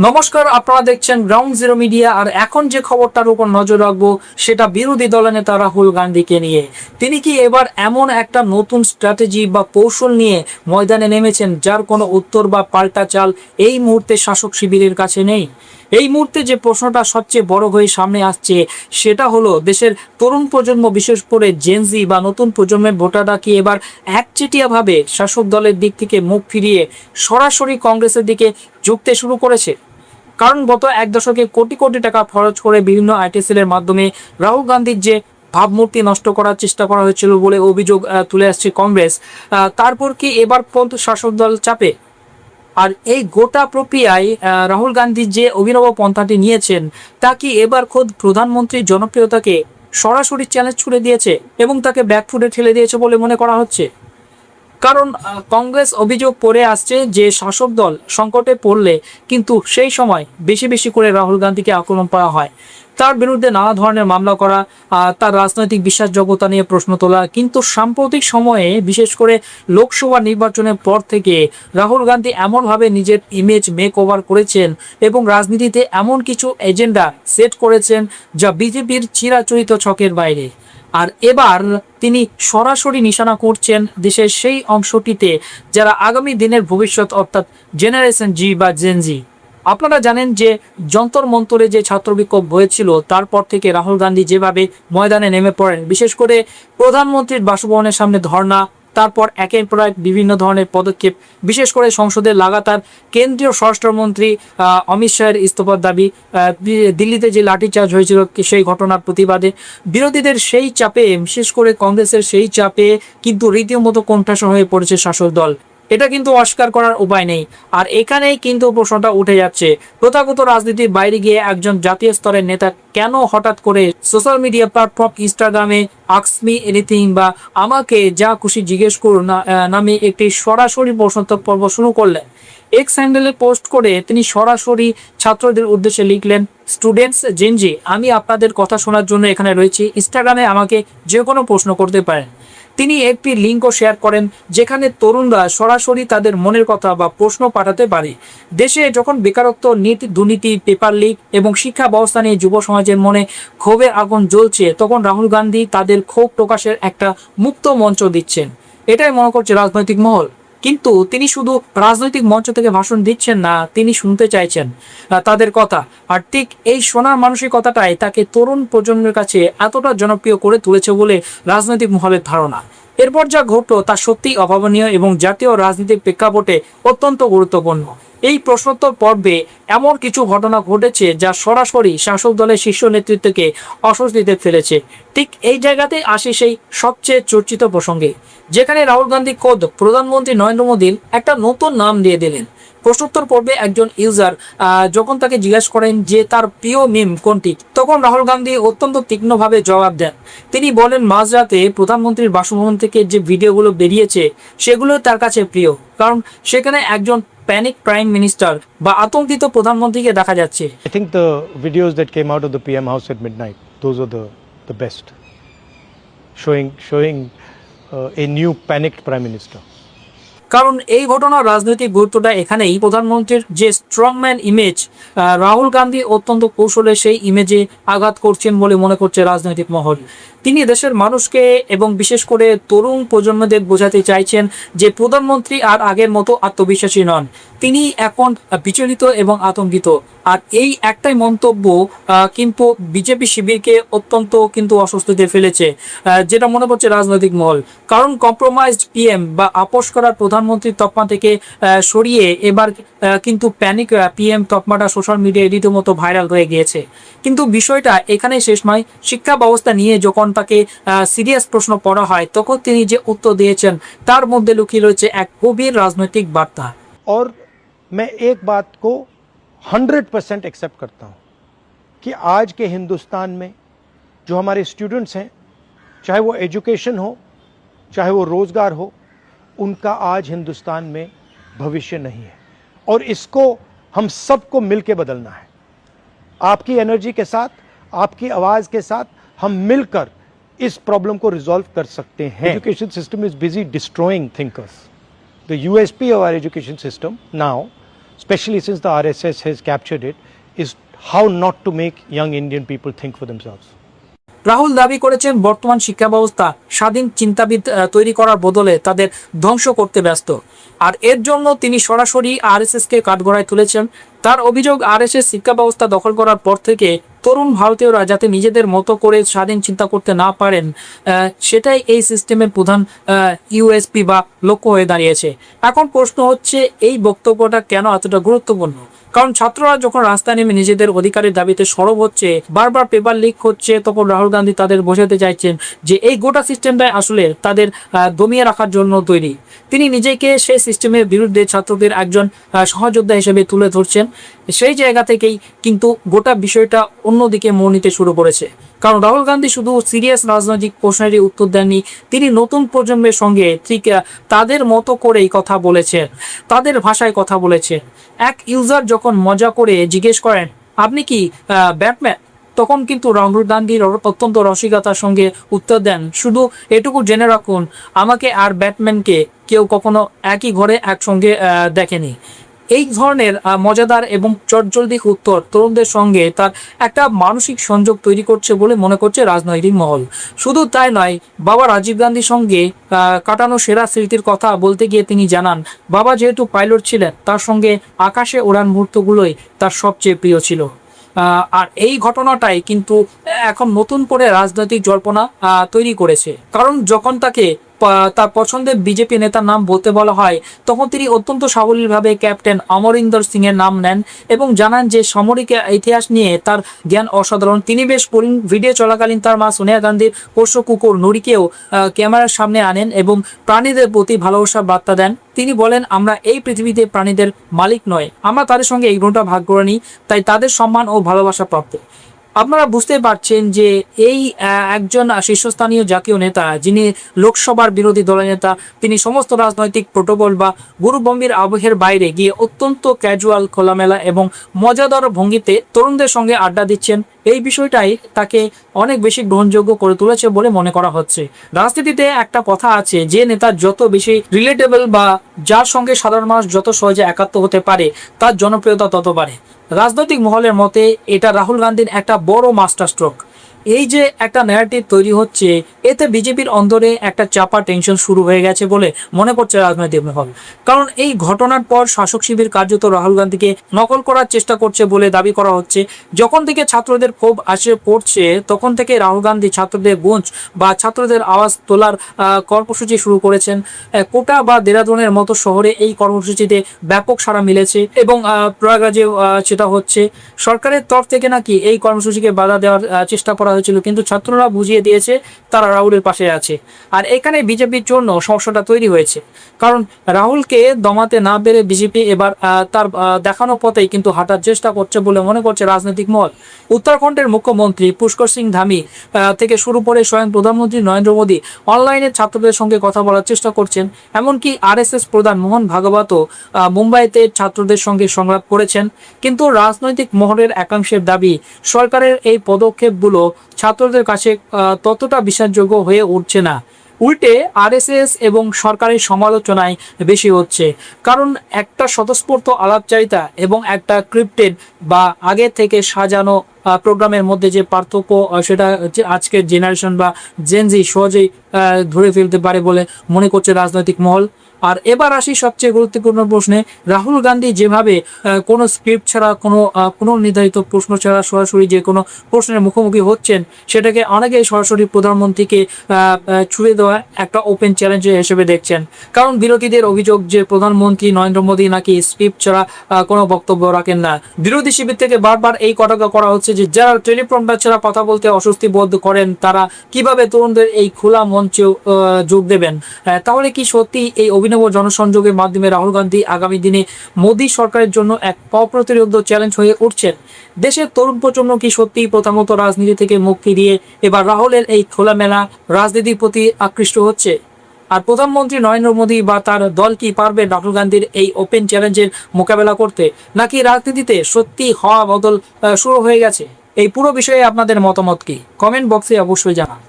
নমস্কার, আপনারা দেখছেন গ্রাউন্ড জিরো মিডিয়া। আর এখন যে খবরটার উপর নজর রাখবো সেটা বিরোধী দলনেতা রাহুল গান্ধীকে নিয়ে। তিনি কি এবার এমন একটা নতুন স্ট্র্যাটেজি বা কৌশল নিয়ে ময়দানে নেমেছেন যার কোনো উত্তর বা পাল্টা চাল এই মুহূর্তে শাসক শিবিরের কাছে নেই? এই মুহূর্তে যে প্রশ্নটা সবচেয়ে বড় হয়ে সামনে আসছে সেটা হলো, দেশের তরুণ প্রজন্ম, বিশেষ করে জেনজি বা নতুন প্রজন্মের ভোটাররা কি এবার একচেটিয়াভাবে শাসক দলের দিক থেকে মুখ ফিরিয়ে সরাসরি কংগ্রেসের দিকে ঝুঁকতে শুরু করেছে? কারণ গত এক দশকে কোটি কোটি টাকা খরচ করে বিভিন্ন আইটিসিএল এর মাধ্যমে রাহুল গান্ধীর যে ভাবমূর্তি নষ্ট করার চেষ্টা করা হয়েছিল বলে অভিযোগ তুলে আসছে কংগ্রেস, তারপর কি এবার পর্যন্ত শাসক দল চাপে? আর এই গোটা প্রক্রিয়ায় রাহুল গান্ধী যে অভিনব পন্থাটি নিয়েছেন তা কি এবার খোদ প্রধানমন্ত্রীর জনপ্রিয়তাকে সরাসরি চ্যালেঞ্জ ছুড়ে দিয়েছে এবং তাকে ব্যাকফুটে ঠেলে দিয়েছে বলে মনে করা হচ্ছে? কারণ কংগ্রেস অভিযোগ করে আসছে যে শাসক দল সংকটে পড়লে কিন্তু সেই সময় বেশি বেশি করে রাহুল গান্ধীকে আক্রমণ করা হয়, তার বিরুদ্ধে নানা ধরনের মামলা করা, তার রাজনৈতিক বিশ্বাসযোগ্যতা নিয়ে প্রশ্ন তোলা। কিন্তু সাম্প্রতিক সময়ে, বিশেষ করে লোকসভা নির্বাচনের পর থেকে রাহুল গান্ধী এমনভাবে নিজের ইমেজ মেক ওভার করেছেন এবং রাজনীতিতে এমন কিছু এজেন্ডা সেট করেছেন যা বিজেপির চিরাচরিত ছকের বাইরে। আর এবার তিনি সরাসরি নিশানা করছেন দেশের সেই অংশটিতে যারা আগামী দিনের ভবিষ্যৎ, অর্থাৎ জেনারেশন জি বা জেনজি। আপনারা জানেন যে যন্তর মন্তরে যে ছাত্র বিক্ষোভ হয়েছিল তারপর থেকে রাহুল গান্ধী যেভাবে ময়দানে নেমে পড়েন, বিশেষ করে প্রধানমন্ত্রীর বাসভবনের সামনে ধর্ণা, তারপর একের পর এক বিভিন্ন ধরনের পদক্ষেপ, বিশেষ করে সংসদে লাগাতার কেন্দ্রীয় স্বরাষ্ট্রমন্ত্রী অমিত শাহের ইস্তফার দাবি, দিল্লিতে যে লাঠিচার্জ হয়েছিল সেই ঘটনার প্রতিবাদে, বিরোধীদের সেই চাপে, বিশেষ করে কংগ্রেসের সেই চাপে কিন্তু রীতিমতো কোণঠাসা হয়ে পড়েছে শাসক দল। এটা কিন্তু অস্বীকার করার উপায় নেই। আর এখানেই কিন্তু প্রশ্নটা উঠে যাচ্ছে, প্রথাগত রাজনীতির বাইরে গিয়ে একজন জাতীয় স্তরের নেতা কেন হঠাৎ করে সোশ্যাল মিডিয়া প্ল্যাটফর্ম ইনস্টাগ্রামে আস্ক মি এনিথিং বা আমাকে যা খুশি জিজ্ঞেস করুন নামে একটি সরাসরি প্রশ্নোত্তর পর্ব শুরু করলেন? এক্স হ্যান্ডেলে পোস্ট করে তিনি সরাসরি ছাত্রদের উদ্দেশ্যে লিখলেন, স্টুডেন্টস জেনজি, আমি আপনাদের কথা শোনার জন্য এখানে রয়েছি, ইনস্টাগ্রামে আমাকে যে কোনো প্রশ্ন করতে পারেন। তিনি একটি লিঙ্কও শেয়ার করেন যেখানে তরুণরা সরাসরি তাদের মনের কথা বা প্রশ্ন পাঠাতে পারে। দেশে যখন বেকারত্ব, নীতি, দুর্নীতি, পেপার লিক এবং শিক্ষা ব্যবস্থা নিয়ে যুব সমাজের মনে ক্ষোভের আগুন জ্বলছে, তখন রাহুল গান্ধী তাদের ক্ষোভ প্রকাশের একটা মুক্ত মঞ্চ দিচ্ছেন। এটাই মনে করছে রাজনৈতিক মহল। কিন্তু তিনি শুধু রাজনৈতিক মঞ্চ থেকে ভাষণ দিচ্ছেন না, তিনি শুনতে চাইছেন তাদের কথা। আর ঠিক এই শোনার মানসিকতাটাই তাকে তরুণ প্রজন্মের কাছে এতটা জনপ্রিয় করে তুলেছে বলে রাজনৈতিক মহলের ধারণা। এরপর যা ঘটল তা সত্যিই অভাবনীয় এবং জাতীয় রাজনীতির প্রেক্ষাপটে অত্যন্ত গুরুত্বপূর্ণ। এই প্রশ্নোত্তর পর্বে এমন কিছু ঘটনা ঘটেছে যা সরাসরি শাসক দলের শীর্ষ নেতৃত্বকে অস্বস্তিতে ফেলেছে। ঠিক এই জায়গাতে আসে সেই সবচেয়ে চর্চিত প্রসঙ্গে, যেখানে রাহুল গান্ধী খোদ প্রধানমন্ত্রী নরেন্দ্র মোদীর একটা নতুন নাম দিয়ে দিলেন। প্রশ্নোত্তর পর্বে একজন ইউজার যখন তাকে জিজ্ঞাসা করেন যে তার প্রিয় মিম কোনটি, তখন রাহুল গান্ধী অত্যন্ত তীক্ষ্ণভাবে জবাব দেন। তিনি বলেন, মাঝরাতে প্রধানমন্ত্রীর বাসভবন থেকে যে ভিডিওগুলো বেরিয়েছে সেগুলো তার কাছে প্রিয়, কারণ সেখানে একজন প্যানিক প্রাইম মিনিস্টার বা আতঙ্কিত প্রধানমন্ত্রীকে দেখা যাচ্ছে। I think the videos that came out of the PM house at midnight, those are the best, showing a new panicked prime minister. কারণ এই ঘটনার রাজনৈতিক গুরুত্বটা এখানেই। প্রধানমন্ত্রীর যে স্ট্রংম্যান ইমেজ, রাহুল গান্ধী অত্যন্ত কৌশলে সেই ইমেজে আঘাত করছেন বলে মনে করছে রাজনৈতিক মহল। তিনি দেশের মানুষকে এবং বিশেষ করে তরুণ প্রজন্মদের বোঝাতে চাইছেন যে প্রধানমন্ত্রী আর আগের মতো আত্মবিশ্বাসী নন, তিনি এখন বিচলিত এবং আতঙ্কিত। আর এই একটাই মন্তব্য কিন্তু বিজেপি শিবিরকে অত্যন্ত কিন্তু অস্বস্তিতে ফেলেছে, যেটা মনে করছে রাজনৈতিক মহল। কারণ কম্প্রোমাইজড পিএম বা আপোষ করার প্রধানমন্ত্রীর তকমা থেকে সরিয়ে এবার কিন্তু প্যানিক পিএম তকমাটা সোশ্যাল মিডিয়ায় রীতিমতো ভাইরাল হয়ে গিয়েছে। কিন্তু বিষয়টা এখানে শেষ নয়। শিক্ষা ব্যবস্থা নিয়ে যখন তাকে সিরিয়াস প্রশ্ন পড়া হয় তখন তিনি যে উত্তর দিয়েছেন তার মধ্যে লুকিয়ে রয়েছে এক গভীর রাজনৈতিক বার্তা। और मैं एक बात को 100% एक्सेप्ट करता हूं कि आज के हिंदुस्तान में जो हमारे स्टूडेंट्स हैं, चाहे वो एजुकेशन हो, चाहे वो रोजगार हो, उनका आज हिंदुस्तान में भविष्य नहीं है। और इसको हम सबको मिलकर बदलना है। आपकी एनर्जी के साथ, आपकी आवाज के साथ हम मिलकर इस प्रॉब्लम को रिजॉल्व कर सकते हैं। Education system is busy destroying thinkers, the USP of our education system now, especially since the RSS has captured it, is how not to make young Indian people think for themselves. Rahul দাবি করেছেন বর্তমান শিক্ষা ব্যবস্থা স্বাধীন চিন্তাবিদ তৈরি করার বদলে তাদের ধ্বংস করতে ব্যস্ত, আর এর জন্য তিনি সরাসরি আরএসএসকে কাঠগড়ায় তুলেছেন। তার অভিযোগ, আরএসএস শিক্ষা ব্যবস্থা দখল করার পর থেকে তরুণ ভারতীয়রা যাতে নিজেদের মতো করে স্বাধীন চিন্তা করতে না পারেন, সেটাই এই সিস্টেমের প্রধান ইউএসপি বা লক্ষ্য হয়ে দাঁড়িয়েছে। এখন প্রশ্ন হচ্ছে, এই বক্তব্যটা কেন এতটা গুরুত্বপূর্ণ? কারণ ছাত্ররা যখন রাস্তায় নেমে নিজেদের অধিকারের দাবিতে সরব হচ্ছে, বারবার পেপার লিক হচ্ছে, তখন রাহুল গান্ধী তাদের বোঝাতে চাইছেন যে এই গোটা সিস্টেমটাই আসলে তাদের দমিয়ে রাখার জন্য তৈরি। তিনি নিজেকে সেই সিস্টেমের বিরুদ্ধে ছাত্রদের একজন সহযোদ্ধা হিসেবে তুলে ধরছেন। সেই জায়গা থেকেই কিন্তু গোটা বিষয়টা অন্যদিকে মোড় নিতে শুরু করেছে। কারণ রাহুল গান্ধী শুধু সিরিয়াস রাজনৈতিক প্রশ্নেরই উত্তর দেননি, তিনি নতুন প্রজন্মের সঙ্গে ঠিক তাদের মতো করেই কথা বলেছেন, তাদের ভাষায় কথা বলেছেন। এক ইউজার যখন মজা করে জিজ্ঞেস করেন, আপনি কি ব্যাটম্যান, তখন কিন্তু রাহুল গান্ধীর অত্যন্ত রসিকতার সঙ্গে উত্তর দেন, শুধু এটুকু জেনে রাখুন, আমাকে আর ব্যাটম্যানকে কেউ কখনো একই ঘরে একসঙ্গে দেখেনি। এই ধরনের মজাদার এবং চটজলদি উত্তর তরুণদের সঙ্গে তার একটা মানসিক সংযোগ তৈরি করছে বলে মনে করছে রাজনৈতিক মহল। শুধু তাই নয়, বাবা রাজীব গান্ধীর সঙ্গে কাটানো সেরা স্মৃতির কথা বলতে গিয়ে তিনি জানান, বাবা যেহেতু পাইলট ছিলেন, তার সঙ্গে আকাশে ওড়ান মুহূর্তগুলোই তার সবচেয়ে প্রিয় ছিল। আর এই ঘটনাটাই কিন্তু এখন নতুন করে রাজনৈতিক জল্পনা তৈরি করেছে। কারণ যখন তাকে তার পছন্দের বিজেপি নেতার নাম বলতে বলা হয়, তখন তিনি অত্যন্ত সাবলীলভাবে ক্যাপ্টেন অমরিন্দর সিং এর নাম নেন এবং জানান যে সামরিক ইতিহাস নিয়ে তার জ্ঞান অসাধারণ। তিনি বেশ ভিডিও চলাকালীন তার মা সোনিয়া গান্ধীর পোষ্য কুকুর নুরিকেও ক্যামেরার সামনে আনেন এবং প্রাণীদের প্রতি ভালোবাসার বার্তা দেন। তিনি বলেন, আমরা এই পৃথিবীতে প্রাণীদের মালিক নয়, আমরা তাদের সঙ্গে এই গুণটা ভাগ করে নিই, তাই তাদের সম্মান ও ভালোবাসা প্রাপ্য। আপনারা বুঝতে পারছেন যে এই একজন শীর্ষস্থানীয় জাতীয় নেতা, যিনি লোকসভার বিরোধী দলের নেতা, তিনি সমস্ত রাজনৈতিক প্রোটোকল বা গুরুগম্ভীর আবহের বাইরে গিয়ে অত্যন্ত ক্যাজুয়াল, খোলামেলা এবং মজাদার ভঙ্গিতে তরুণদের সঙ্গে আড্ডা দিচ্ছেন। এই বিষয়টাই তাকে অনেক বেশি গ্রহণযোগ্য করে তুলেছে বলে মনে করা হচ্ছে। রাজনীতিতে একটা কথা আছে, যে নেতা যত বেশি রিলেটেবল বা যার সঙ্গে সাধারণ মানুষ যত সহজে একাত্ম হতে পারে, তার জনপ্রিয়তা তত বাড়ে। রাজনৈতিক মহলের মতে এটা রাহুল গান্ধীর একটা বড় মাস্টার স্ট্রোক। এই যে একটা ন্যারেটিভ তৈরি হচ্ছে, এতে বিজেপির অন্দরে একটা চাপা টেনশন শুরু হয়ে গেছে বলে মনে করছে রাজনৈতিক মহল। কারণ এই ঘটনার পর শাসক শিবির কার্যত রাহুল গান্ধীকে নকল করার চেষ্টা করছে বলে দাবি করা হচ্ছে। যখন থেকে ছাত্রদের ক্ষোভ আসে পড়ছে, তখন থেকে রাহুল গান্ধী ছাত্রদের গুঞ্জ বা ছাত্রদের আওয়াজ তোলার কর্মসূচি শুরু করেছেন। কোটা বা দেরাদুনের মতো শহরে এই কর্মসূচিতে ব্যাপক সাড়া মিলেছে এবং প্রয়াগরাজে সেটা হচ্ছে। সরকারের তরফ থেকে নাকি এই কর্মসূচিকে বাধা দেওয়ার চেষ্টা করা হয়েছিল, কিন্তু ছাত্ররা বুঝিয়ে দিয়েছে তারা রাহুলের পাশে আছে। আর এখানে বিজেপির জন্য সমস্যাটা তৈরি হয়েছে, কারণ রাহুলকে দমাতে না পেরে বিজেপি এবার তার দেখানো পথেই কিন্তু হাঁটার চেষ্টা করছে বলে মনে করছে রাজনৈতিক মহল। উত্তরাখণ্ডের মুখ্যমন্ত্রী পুষ্কর সিং ধামি থেকে শুরু করে স্বয়ং প্রধানমন্ত্রী নরেন্দ্র মোদী অনলাইনে ছাত্রদের সঙ্গে কথা বলার চেষ্টা করছেন। এমনকি আরএসএস প্রধান মোহন ভাগবতও মুম্বাইতে ছাত্রদের সঙ্গে সংলাপ করেছেন। কিন্তু রাজনৈতিক মহলের একাংশের দাবি, সরকারের এই পদক্ষেপগুলো ছাত্রদের কাছে ততটা বিশ্বাসযোগ্য হয়ে উঠছে না। উল্টে আরএসএস এবং সরকারের সমালোচনায় বেশি হচ্ছে। কারণ একটা স্বতঃস্ফূর্ত আলাপচারিতা এবং একটা ক্রিপ্টেড বা আগে থেকে সাজানো প্রোগ্রামের মধ্যে যে পার্থক্য, সেটা আজকের জেনারেশন বা জেনজি সহজেই ধরে ফেলতে পারে বলে মনে করছে রাজনৈতিক মহল। আর এবার আসি সবচেয়ে গুরুত্বপূর্ণ প্রশ্নে। রাহুল গান্ধী যেভাবে কোনো স্ক্রিপ্ট ছাড়া, কোনো নির্ধারিত প্রশ্ন ছাড়া সরাসরি যে কোনো প্রশ্নের মুখোমুখি হচ্ছেন, সেটাকে অনেকেই সরাসরি প্রধানমন্ত্রীকে ছুঁয়ে দেওয়া একটা ওপেন চ্যালেঞ্জ হিসেবে দেখছেন। কারণ বিরোধীদের অভিযোগ যে প্রধানমন্ত্রী নরেন্দ্র মোদী নাকি স্ক্রিপ্ট ছাড়া কোনো বক্তব্য রাখেন না। বিরোধী শিবির থেকে বারবার এই কটাক্ষ করা হচ্ছে যে যারা টেলিপ্রম্পটার ছাড়া কথা বলতে অস্বস্তি বোধ করেন, তারা কিভাবে তরুণদের এই খোলা মঞ্চে যোগ দেবেন। তাহলে কি সত্যি এই অভিনব জনসংযোগের মাধ্যমে রাহুল গান্ধী আগামী দিনে মোদী সরকারের জন্য এক অপ্রতিরোধ্য চ্যালেঞ্জ হয়ে উঠছেন? দেশের তরুণ প্রজন্ম কি সত্যি প্রথাগত রাজনীতি থেকে মুখ ফিরিয়ে এবার রাহুলের এই খোলামেলা রাজনীতির প্রতি আকৃষ্ট হচ্ছে? আর প্রধানমন্ত্রী নরেন্দ্র মোদী বা তার দল কি পারবে রাহুল গান্ধীর এই ওপেন চ্যালেঞ্জের মোকাবেলা করতে, নাকি রাজনীতিতে সত্যি হওয়া বদল শুরু হয়ে গেছে? এই পুরো বিষয়ে আপনাদের মতামত কি? কমেন্ট বক্সে অবশ্যই জানান।